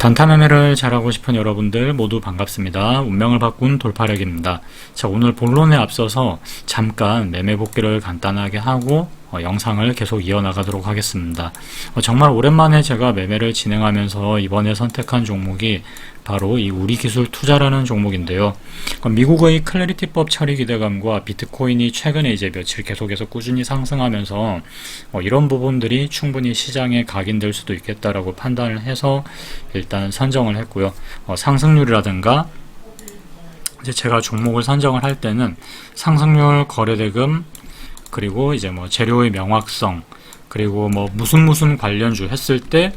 단타 매매를 잘하고 싶은 여러분들 모두 반갑습니다. 운명을 바꾼 돌파력입니다. 자, 오늘 본론에 앞서서 잠깐 매매 복귀를 간단하게 하고 영상을 계속 이어나가도록 하겠습니다. 정말 오랜만에 제가 매매를 진행하면서 이번에 선택한 종목이 바로 이 우리기술 투자라는 종목인데요. 미국의 클래리티법 처리 기대감과 비트코인이 최근에 이제 며칠 계속해서 꾸준히 상승하면서 이런 부분들이 충분히 시장에 각인될 수도 있겠다라고 판단을 해서 일단 선정을 했고요. 상승률이라든가 이제 제가 종목을 선정을 할 때는 상승률, 거래대금, 그리고 이제 재료의 명확성, 그리고 무슨 관련주 했을 때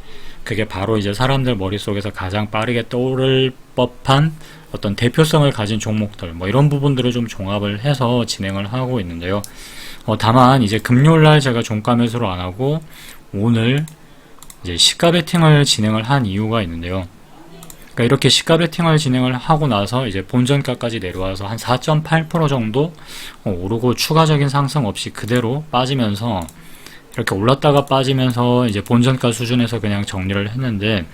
그게 바로 이제 사람들 머릿속에서 가장 빠르게 떠오를 법한 어떤 대표성을 가진 종목들, 이런 부분들을 좀 종합을 해서 진행을 하고 있는데요. 다만 이제 금요일날 제가 종가 매수를 안 하고 오늘 이제 시가 베팅을 진행을 한 이유가 있는데요. 그러니까 이렇게 시가 베팅을 진행을 하고 나서 이제 본전가까지 내려와서 한 4.8% 정도 오르고 추가적인 상승 없이 그대로 빠지면서 이렇게 올랐다가 빠지면서 이제 본전가 수준에서 그냥 정리를 했는데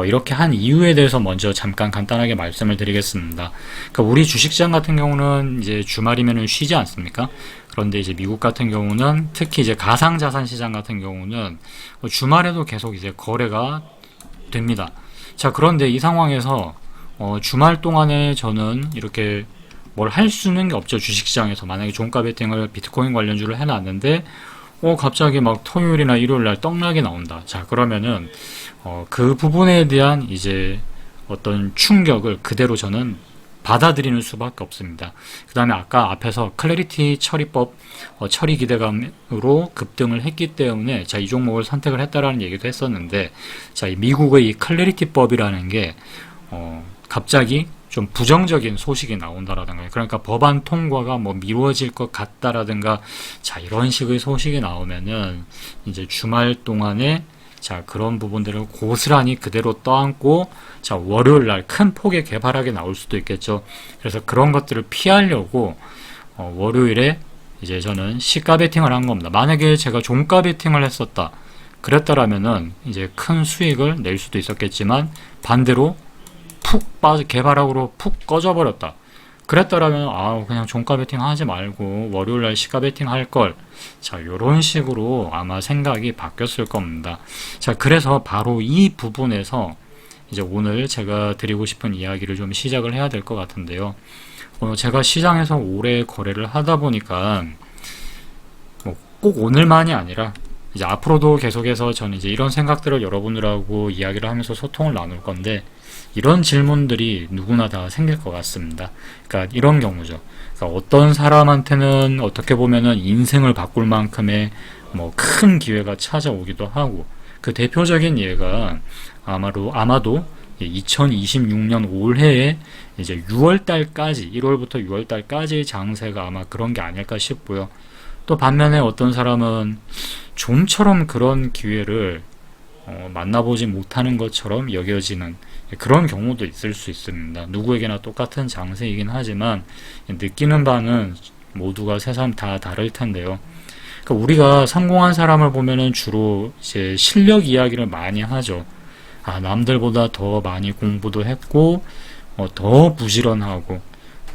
이렇게 한 이유에 대해서 먼저 잠깐 간단하게 말씀을 드리겠습니다. 그러니까 우리 주식시장 같은 경우는 이제 주말이면은 쉬지 않습니까? 그런데 이제 미국 같은 경우는 특히 이제 가상자산 시장 같은 경우는 주말에도 계속 이제 거래가 됩니다. 자, 그런데 이 상황에서 주말 동안에 저는 이렇게 뭘 할 수 있는 게 없죠. 주식시장에서 만약에 종가 베팅을 비트코인 관련주를 해놨는데 갑자기 토요일이나 일요일날 떡락이 나온다. 자, 그러면은 그 부분에 대한 이제 어떤 충격을 그대로 저는 받아들이는 수밖에 없습니다. 그 다음에 아까 앞에서 클래리티 처리법 처리 기대감으로 급등을 했기 때문에 이 종목을 선택을 했다라는 얘기도 했었는데, 자, 이 미국의 이 클래리티법이라는 게 갑자기 좀 부정적인 소식이 나온다라든가, 그러니까 법안 통과가 미루어질 것 같다라든가, 자, 이런 식의 소식이 나오면은 이제 주말 동안에 자, 그런 부분들을 고스란히 그대로 떠안고, 자, 월요일 날 큰 폭의 개발하게 나올 수도 있겠죠. 그래서 그런 것들을 피하려고, 월요일에 이제 저는 시가 베팅을 한 겁니다. 만약에 제가 종가 베팅을 했었다. 그랬다라면은 이제 큰 수익을 낼 수도 있었겠지만, 반대로 푹 빠져, 개발하고로 푹 꺼져버렸다. 그랬더라면 그냥 종가 베팅 하지 말고 월요일날 시가 베팅 할걸. 자, 요런 식으로 아마 생각이 바뀌었을 겁니다. 자, 그래서 바로 이 부분에서 이제 오늘 제가 드리고 싶은 이야기를 좀 시작을 해야 될 것 같은데요. 제가 시장에서 오래 거래를 하다 보니까 꼭 오늘만이 아니라 이제 앞으로도 계속해서 저는 이제 이런 생각들을 여러분들하고 이야기를 하면서 소통을 나눌 건데, 이런 질문들이 누구나 다 생길 것 같습니다. 그러니까 이런 경우죠. 그러니까 어떤 사람한테는 어떻게 보면은 인생을 바꿀 만큼의 큰 기회가 찾아오기도 하고, 그 대표적인 예가 아마도 2026년 올해에 이제 6월달까지, 1월부터 6월달까지의 장세가 아마 그런 게 아닐까 싶고요. 또 반면에 어떤 사람은 좀처럼 그런 기회를 만나보지 못하는 것처럼 여겨지는 그런 경우도 있을 수 있습니다. 누구에게나 똑같은 장세이긴 하지만 느끼는 바는 모두가 새삼 다 다를 텐데요. 그러니까 우리가 성공한 사람을 보면은 주로 이제 실력 이야기를 많이 하죠. 남들보다 더 많이 공부도 했고 더 부지런하고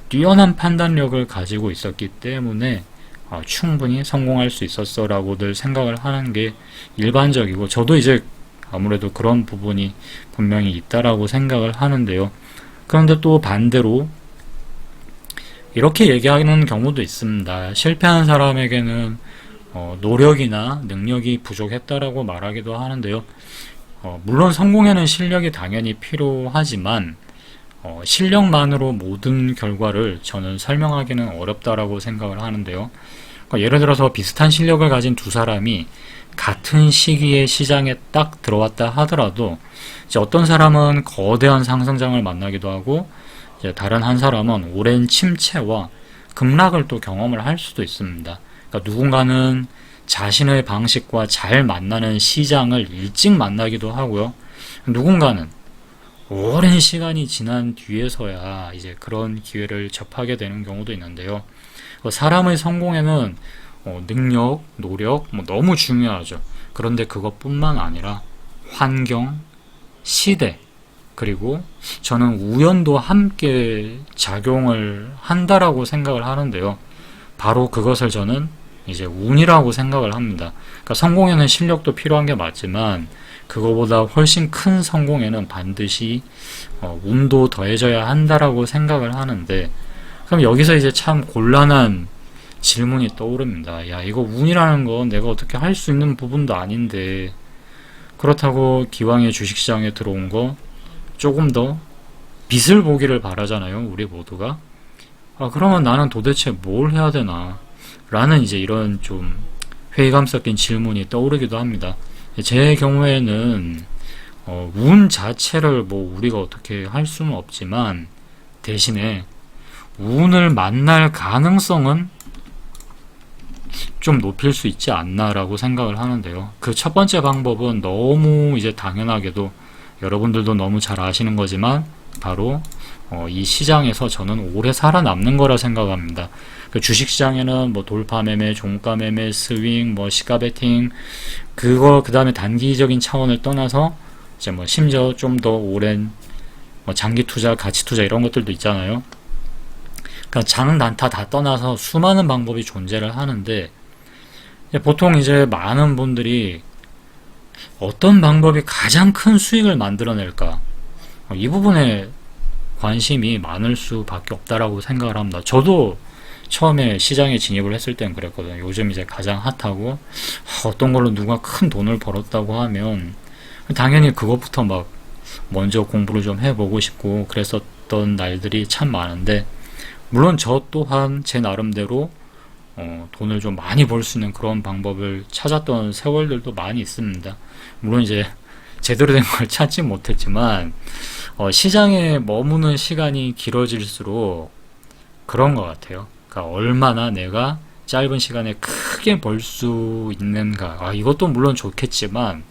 뛰어난 판단력을 가지고 있었기 때문에 충분히 성공할 수 있었어 라고들 생각을 하는 게 일반적이고, 저도 이제 아무래도 그런 부분이 분명히 있다라고 생각을 하는데요. 그런데 또 반대로 이렇게 얘기하는 경우도 있습니다. 실패한 사람에게는 노력이나 능력이 부족했다라고 말하기도 하는데요. 물론 성공에는 실력이 당연히 필요하지만 실력만으로 모든 결과를 저는 설명하기는 어렵다라고 생각을 하는데요. 예를 들어서 비슷한 실력을 가진 두 사람이 같은 시기에 시장에 딱 들어왔다 하더라도 이제 어떤 사람은 거대한 상승장을 만나기도 하고, 이제 다른 한 사람은 오랜 침체와 급락을 또 경험을 할 수도 있습니다. 그러니까 누군가는 자신의 방식과 잘 만나는 시장을 일찍 만나기도 하고요. 누군가는 오랜 시간이 지난 뒤에서야 이제 그런 기회를 접하게 되는 경우도 있는데요. 사람의 성공에는 능력, 노력 너무 중요하죠. 그런데 그것뿐만 아니라 환경, 시대, 그리고 저는 우연도 함께 작용을 한다라고 생각을 하는데요. 바로 그것을 저는 이제 운이라고 생각을 합니다. 그러니까 성공에는 실력도 필요한 게 맞지만 그거보다 훨씬 큰 성공에는 반드시 운도 더해져야 한다라고 생각을 하는데, 그럼 여기서 이제 참 곤란한 질문이 떠오릅니다. 야, 이거 운이라는 건 내가 어떻게 할 수 있는 부분도 아닌데, 그렇다고 기왕에 주식시장에 들어온 거 조금 더 빛을 보기를 바라잖아요, 우리 모두가. 그러면 나는 도대체 뭘 해야 되나? 라는 이제 이런 좀 회의감 섞인 질문이 떠오르기도 합니다. 제 경우에는 운 자체를 뭐 우리가 어떻게 할 수는 없지만 대신에 운을 만날 가능성은 좀 높일 수 있지 않나라고 생각을 하는데요. 그 첫 번째 방법은 너무 이제 당연하게도 여러분들도 너무 잘 아시는 거지만 바로 이 시장에서 저는 오래 살아남는 거라 생각합니다. 그 주식시장에는 뭐 돌파 매매, 종가 매매, 스윙, 뭐 시가 베팅, 그 다음에 단기적인 차원을 떠나서 이제 뭐 심지어 좀 더 오랜 뭐 장기 투자, 가치 투자 이런 것들도 있잖아요. 그러니까 장단타 다 떠나서 수많은 방법이 존재를 하는데, 보통 이제 많은 분들이 어떤 방법이 가장 큰 수익을 만들어낼까, 이 부분에 관심이 많을 수밖에 없다라고 생각을 합니다. 저도 처음에 시장에 진입을 했을 땐 그랬거든요. 요즘 이제 가장 핫하고 어떤 걸로 누가 큰 돈을 벌었다고 하면 당연히 그것부터 막 먼저 공부를 좀 해보고 싶고 그랬었던 날들이 참 많은데, 물론 저 또한 제 나름대로 돈을 좀 많이 벌 수 있는 그런 방법을 찾았던 세월들도 많이 있습니다. 물론 이제 제대로 된 걸 찾지 못했지만 시장에 머무는 시간이 길어질수록 그런 것 같아요. 그러니까 얼마나 내가 짧은 시간에 크게 벌 수 있는가, 이것도 물론 좋겠지만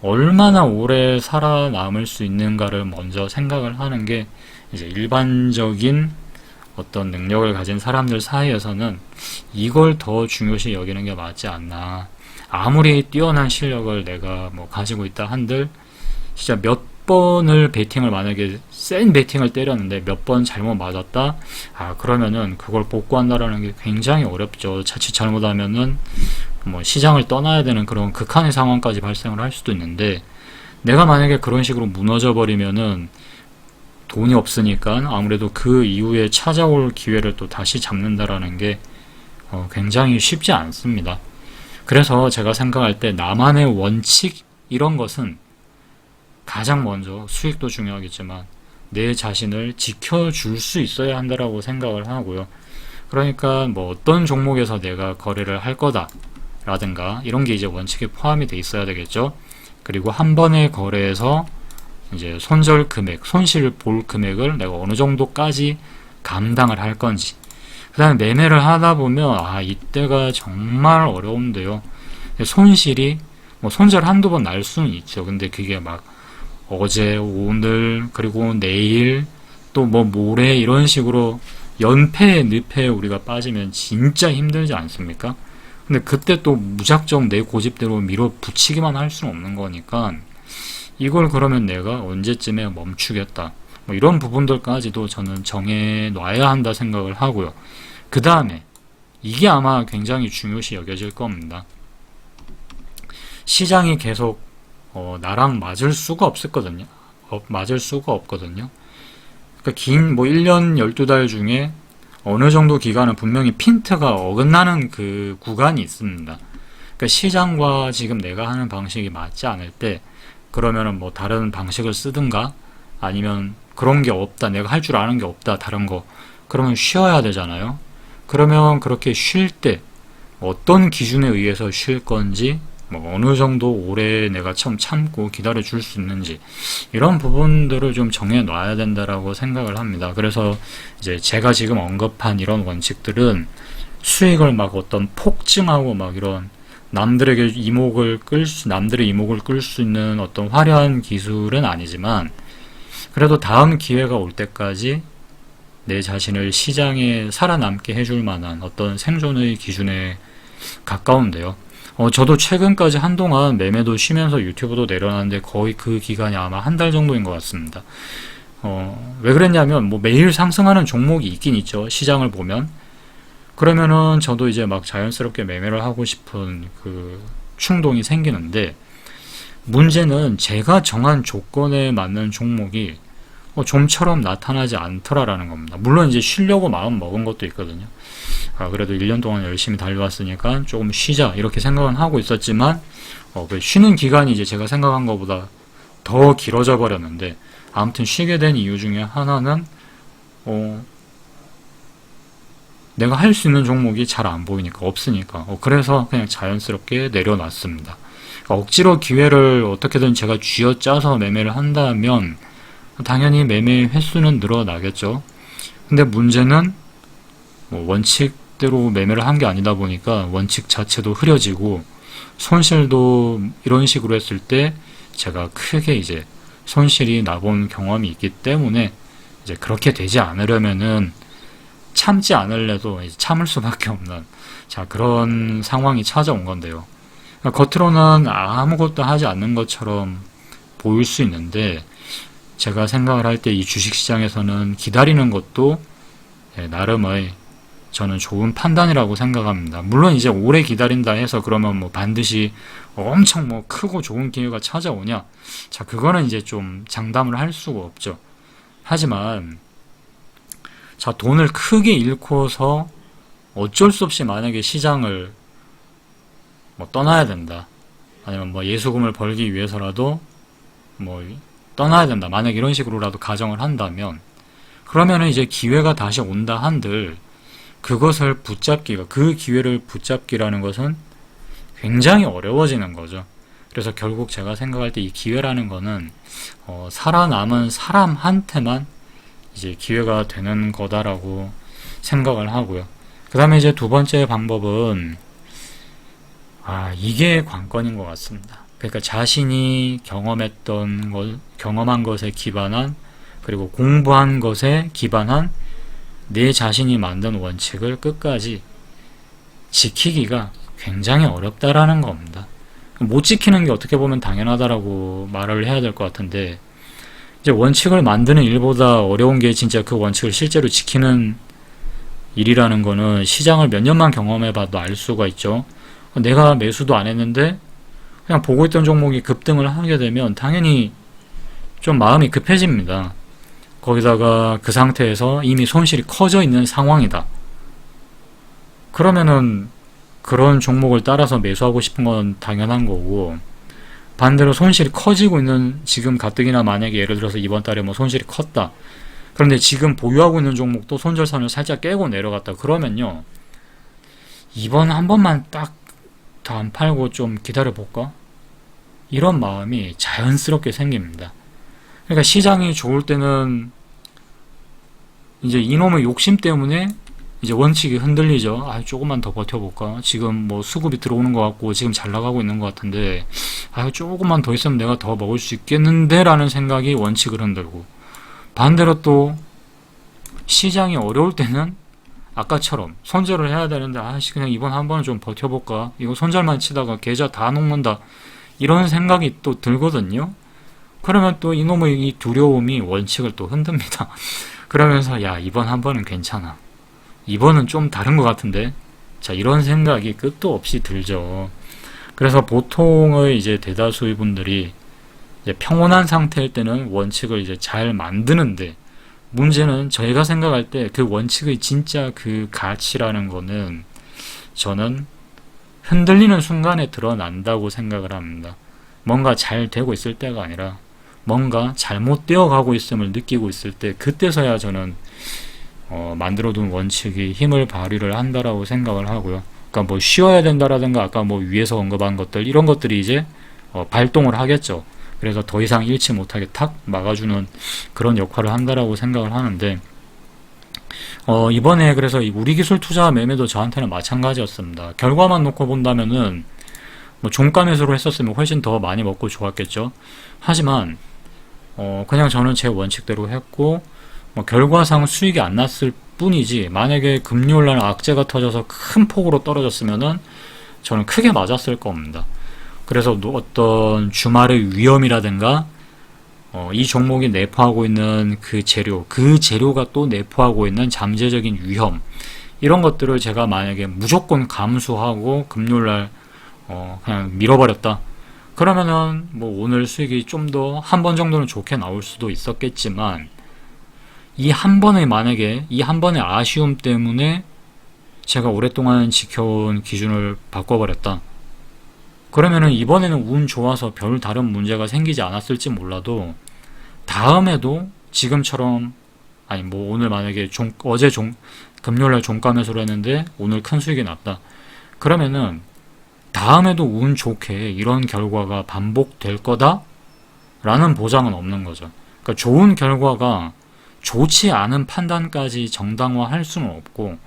얼마나 오래 살아남을 수 있는가를 먼저 생각을 하는 게 이제 일반적인 어떤 능력을 가진 사람들 사이에서는 이걸 더 중요시 여기는 게 맞지 않나. 아무리 뛰어난 실력을 내가 뭐 가지고 있다 한들 진짜 몇 번을 베팅을, 만약에 센 베팅을 때렸는데 몇 번 잘못 맞았다, 그러면은 그걸 복구한다라는 게 굉장히 어렵죠. 자칫 잘못하면은 뭐 시장을 떠나야 되는 그런 극한의 상황까지 발생을 할 수도 있는데, 내가 만약에 그런 식으로 무너져 버리면은 돈이 없으니까 아무래도 그 이후에 찾아올 기회를 또 다시 잡는다라는 게 굉장히 쉽지 않습니다. 그래서 제가 생각할 때 나만의 원칙 이런 것은 가장 먼저, 수익도 중요하겠지만 내 자신을 지켜줄 수 있어야 한다라고 생각을 하고요. 그러니까 뭐 어떤 종목에서 내가 거래를 할 거다 라든가 이런 게 이제 원칙에 포함이 돼 있어야 되겠죠. 그리고 한 번의 거래에서 이제 손절 금액, 손실 볼 금액을 내가 어느 정도까지 감당을 할 건지, 그 다음에 매매를 하다 보면 이때가 정말 어려운데요. 손실이 뭐 손절 한두 번 날 수는 있죠. 근데 그게 막 어제, 오늘, 그리고 내일, 또 뭐 모레 이런 식으로 연패에 늪에 우리가 빠지면 진짜 힘들지 않습니까? 근데 그때 또 무작정 내 고집대로 밀어붙이기만 할 수는 없는 거니까, 이걸 그러면 내가 언제쯤에 멈추겠다, 뭐 이런 부분들까지도 저는 정해 놔야 한다 생각을 하고요. 그 다음에 이게 아마 굉장히 중요시 여겨질 겁니다. 시장이 계속 나랑 맞을 수가 없었거든요. 맞을 수가 없거든요. 그러니까 긴 뭐 1년 12달 중에 어느 정도 기간은 분명히 핀트가 어긋나는 그 구간이 있습니다. 그러니까 시장과 지금 내가 하는 방식이 맞지 않을 때, 그러면은 뭐 다른 방식을 쓰든가, 아니면 그런 게 없다, 내가 할 줄 아는 게 없다, 다른 거, 그러면 쉬어야 되잖아요. 그러면 그렇게 쉴 때 어떤 기준에 의해서 쉴 건지, 뭐 어느 정도 오래 내가 참고 기다려 줄 수 있는지, 이런 부분들을 좀 정해 놔야 된다라고 생각을 합니다. 그래서 이제 제가 지금 언급한 이런 원칙들은 수익을 막 어떤 폭증하고 막 이런 남들의 이목을 끌 수 있는 어떤 화려한 기술은 아니지만, 그래도 다음 기회가 올 때까지 내 자신을 시장에 살아남게 해줄 만한 어떤 생존의 기준에 가까운데요. 저도 최근까지 한동안 매매도 쉬면서 유튜브도 내려놨는데 거의 그 기간이 아마 한 달 정도인 것 같습니다. 왜 그랬냐면 뭐 매일 상승하는 종목이 있긴 있죠. 시장을 보면. 그러면은 저도 이제 막 자연스럽게 매매를 하고 싶은 그 충동이 생기는데, 문제는 제가 정한 조건에 맞는 종목이 좀처럼 나타나지 않더라라는 겁니다. 물론 이제 쉬려고 마음 먹은 것도 있거든요. 그래도 1년 동안 열심히 달려왔으니까 조금 쉬자 이렇게 생각은 하고 있었지만, 그 쉬는 기간이 이제 제가 생각한 것보다 더 길어져 버렸는데, 아무튼 쉬게 된 이유 중에 하나는 내가 할 수 있는 종목이 잘 안 보이니까, 없으니까. 그래서 그냥 자연스럽게 내려놨습니다. 그러니까 억지로 기회를 어떻게든 제가 쥐어짜서 매매를 한다면 당연히 매매 횟수는 늘어나겠죠. 근데 문제는 원칙대로 매매를 한 게 아니다 보니까 원칙 자체도 흐려지고, 손실도 이런 식으로 했을 때 제가 크게 이제 손실이 나본 경험이 있기 때문에, 이제 그렇게 되지 않으려면은 참지 않을래도 이제 참을 수밖에 없는, 자, 그런 상황이 찾아온 건데요. 그러니까 겉으로는 아무것도 하지 않는 것처럼 보일 수 있는데, 제가 생각을 할 때 이 주식시장에서는 기다리는 것도 나름의 저는 좋은 판단이라고 생각합니다. 물론 이제 오래 기다린다 해서 그러면 뭐 반드시 엄청 뭐 크고 좋은 기회가 찾아오냐? 자, 그거는 이제 좀 장담을 할 수가 없죠. 하지만 자, 돈을 크게 잃고서 어쩔 수 없이 만약에 시장을 뭐 떠나야 된다, 아니면 뭐 예수금을 벌기 위해서라도 뭐 떠나야 된다, 만약 이런 식으로라도 가정을 한다면, 그러면은 이제 기회가 다시 온다 한들 그것을 붙잡기가, 그 기회를 붙잡기라는 것은 굉장히 어려워지는 거죠. 그래서 결국 제가 생각할 때 이 기회라는 거는 살아남은 사람한테만 이제 기회가 되는 거다라고 생각을 하고요. 그 다음에 이제 두 번째 방법은, 이게 관건인 것 같습니다. 그러니까 자신이 경험한 것에 기반한, 그리고 공부한 것에 기반한 내 자신이 만든 원칙을 끝까지 지키기가 굉장히 어렵다라는 겁니다. 못 지키는 게 어떻게 보면 당연하다라고 말을 해야 될 것 같은데, 이제 원칙을 만드는 일보다 어려운 게 진짜 그 원칙을 실제로 지키는 일이라는 거는 시장을 몇 년만 경험해봐도 알 수가 있죠. 내가 매수도 안 했는데 그냥 보고 있던 종목이 급등을 하게 되면 당연히 좀 마음이 급해집니다. 거기다가 그 상태에서 이미 손실이 커져 있는 상황이다. 그러면은 그런 종목을 따라서 매수하고 싶은 건 당연한 거고, 반대로 손실이 커지고 있는 지금 가뜩이나 만약에 예를 들어서 이번 달에 뭐 손실이 컸다. 그런데 지금 보유하고 있는 종목도 손절선을 살짝 깨고 내려갔다. 그러면요, 이번 한 번만 딱 더 안 팔고 좀 기다려볼까? 이런 마음이 자연스럽게 생깁니다. 그러니까 시장이 좋을 때는 이제 이놈의 욕심 때문에 이제 원칙이 흔들리죠. 조금만 더 버텨볼까? 지금 뭐 수급이 들어오는 것 같고 지금 잘 나가고 있는 것 같은데, 조금만 더 있으면 내가 더 먹을 수 있겠는데 라는 생각이 원칙을 흔들고, 반대로 또 시장이 어려울 때는 아까처럼 손절을 해야 되는데, 그냥 이번 한 번은 좀 버텨볼까? 이거 손절만 치다가 계좌 다 녹는다, 이런 생각이 또 들거든요. 그러면 또 이놈의 이 두려움이 원칙을 또 흔듭니다. 그러면서 이번 한 번은 괜찮아, 이번은 좀 다른 것 같은데, 자, 이런 생각이 끝도 없이 들죠. 그래서 보통의 이제 대다수의 분들이 이제 평온한 상태일 때는 원칙을 이제 잘 만드는데, 문제는 저희가 생각할 때 그 원칙의 진짜 그 가치라는 거는 저는 흔들리는 순간에 드러난다고 생각을 합니다. 뭔가 잘 되고 있을 때가 아니라 뭔가 잘못되어 가고 있음을 느끼고 있을 때, 그때서야 저는 만들어둔 원칙이 힘을 발휘를 한다라고 생각을 하고요. 그러니까 뭐 쉬어야 된다라든가 아까 뭐 위에서 언급한 것들, 이런 것들이 이제 발동을 하겠죠. 그래서 더 이상 잃지 못하게 탁 막아주는 그런 역할을 한다라고 생각을 하는데, 이번에 그래서 우리 기술 투자 매매도 저한테는 마찬가지였습니다. 결과만 놓고 본다면은 뭐 종가 매수로 했었으면 훨씬 더 많이 먹고 좋았겠죠. 하지만 그냥 저는 제 원칙대로 했고, 뭐 결과상 수익이 안 났을 뿐이지, 만약에 금요일날 악재가 터져서 큰 폭으로 떨어졌으면은 저는 크게 맞았을 겁니다. 그래서 어떤 주말의 위험이라든가 이 종목이 내포하고 있는 그 재료가 또 내포하고 있는 잠재적인 위험, 이런 것들을 제가 만약에 무조건 감수하고 금요일날 그냥 밀어버렸다. 그러면은 뭐 오늘 수익이 좀 더 한 번 정도는 좋게 나올 수도 있었겠지만, 이 한 번의 아쉬움 때문에 제가 오랫동안 지켜온 기준을 바꿔버렸다. 그러면은 이번에는 운 좋아서 별 다른 문제가 생기지 않았을지 몰라도 다음에도 지금처럼, 아니 뭐 오늘 만약에 금요일날 종가 매수를 했는데 오늘 큰 수익이 났다. 그러면은 다음에도 운 좋게 이런 결과가 반복될 거다라는 보장은 없는 거죠. 그러니까 좋은 결과가 좋지 않은 판단까지 정당화할 수는 없고,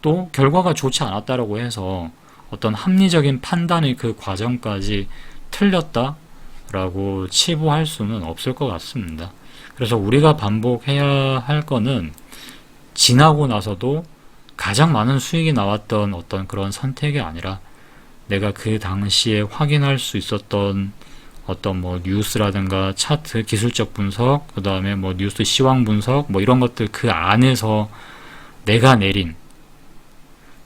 또 결과가 좋지 않았다라고 해서 어떤 합리적인 판단의 그 과정까지 틀렸다라고 치부할 수는 없을 것 같습니다. 그래서 우리가 반복해야 할 거는 지나고 나서도 가장 많은 수익이 나왔던 어떤 그런 선택이 아니라, 내가 그 당시에 확인할 수 있었던 어떤 뭐 뉴스라든가 차트 기술적 분석, 그 다음에 뭐 뉴스 시황 분석, 뭐 이런 것들 그 안에서 내가 내린,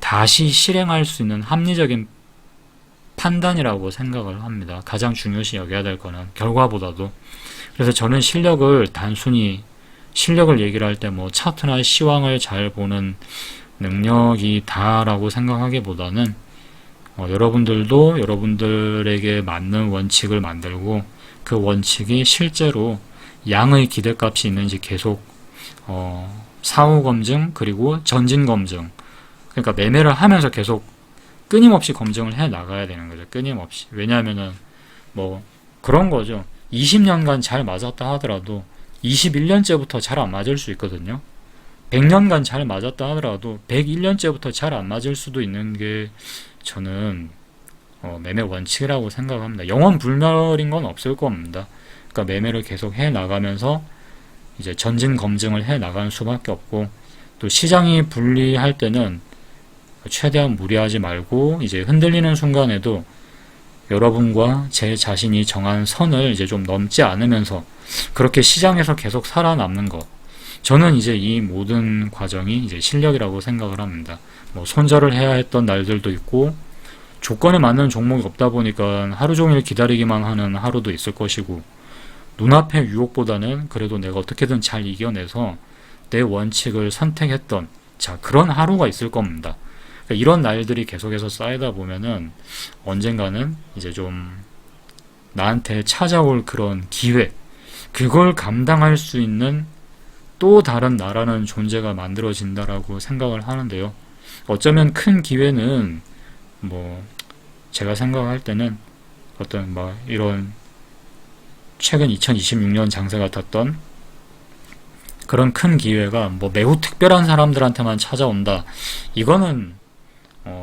다시 실행할 수 있는 합리적인 판단이라고 생각을 합니다. 가장 중요시 여겨야 될 거는 결과보다도. 그래서 저는 단순히 실력을 얘기를 할 때 뭐 차트나 시황을 잘 보는 능력이 다라고 생각하기보다는 여러분들도 여러분들에게 맞는 원칙을 만들고, 그 원칙이 실제로 양의 기대값이 있는지 계속 사후 검증, 그리고 전진 검증, 그러니까 매매를 하면서 계속 끊임없이 검증을 해 나가야 되는 거죠. 끊임없이. 왜냐하면은 뭐 그런 거죠. 20년간 잘 맞았다 하더라도 21년째부터 잘 안 맞을 수 있거든요. 100년간 잘 맞았다 하더라도 101년째부터 잘 안 맞을 수도 있는 게 저는 매매 원칙이라고 생각합니다. 영원 불멸인 건 없을 겁니다. 그러니까 매매를 계속 해 나가면서 이제 전진 검증을 해 나가는 수밖에 없고, 또 시장이 불리할 때는 최대한 무리하지 말고, 이제 흔들리는 순간에도 여러분과 제 자신이 정한 선을 이제 좀 넘지 않으면서 그렇게 시장에서 계속 살아남는 것. 저는 이제 이 모든 과정이 이제 실력이라고 생각을 합니다. 뭐 손절을 해야 했던 날들도 있고, 조건에 맞는 종목이 없다 보니까 하루 종일 기다리기만 하는 하루도 있을 것이고, 눈앞의 유혹보다는 그래도 내가 어떻게든 잘 이겨내서 내 원칙을 선택했던 그런 하루가 있을 겁니다. 그러니까 이런 날들이 계속해서 쌓이다 보면은 언젠가는 이제 좀 나한테 찾아올 그런 기회, 그걸 감당할 수 있는 또 다른 나라는 존재가 만들어진다라고 생각을 하는데요. 어쩌면 큰 기회는 뭐 제가 생각할 때는 어떤 뭐 이런 최근 2026년 장세 같았던 그런 큰 기회가 뭐 매우 특별한 사람들한테만 찾아온다, 이거는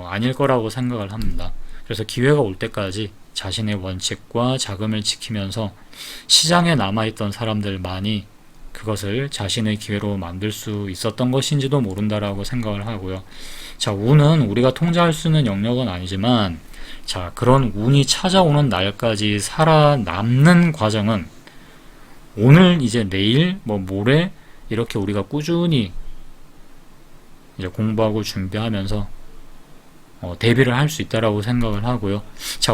아닐 거라고 생각을 합니다. 그래서 기회가 올 때까지 자신의 원칙과 자금을 지키면서 시장에 남아있던 사람들만이 그것을 자신의 기회로 만들 수 있었던 것인지도 모른다라고 생각을 하고요. 운은 우리가 통제할 수 있는 영역은 아니지만, 그런 운이 찾아오는 날까지 살아남는 과정은 오늘, 이제 내일, 뭐 모레 이렇게 우리가 꾸준히 이제 공부하고 준비하면서 대비를 할 수 있다라고 생각을 하고요.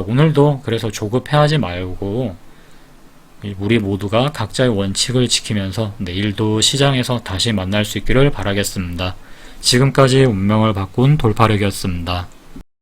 오늘도 그래서 조급해하지 말고 우리 모두가 각자의 원칙을 지키면서 내일도 시장에서 다시 만날 수 있기를 바라겠습니다. 지금까지 운명을 바꾼 돌파력이었습니다.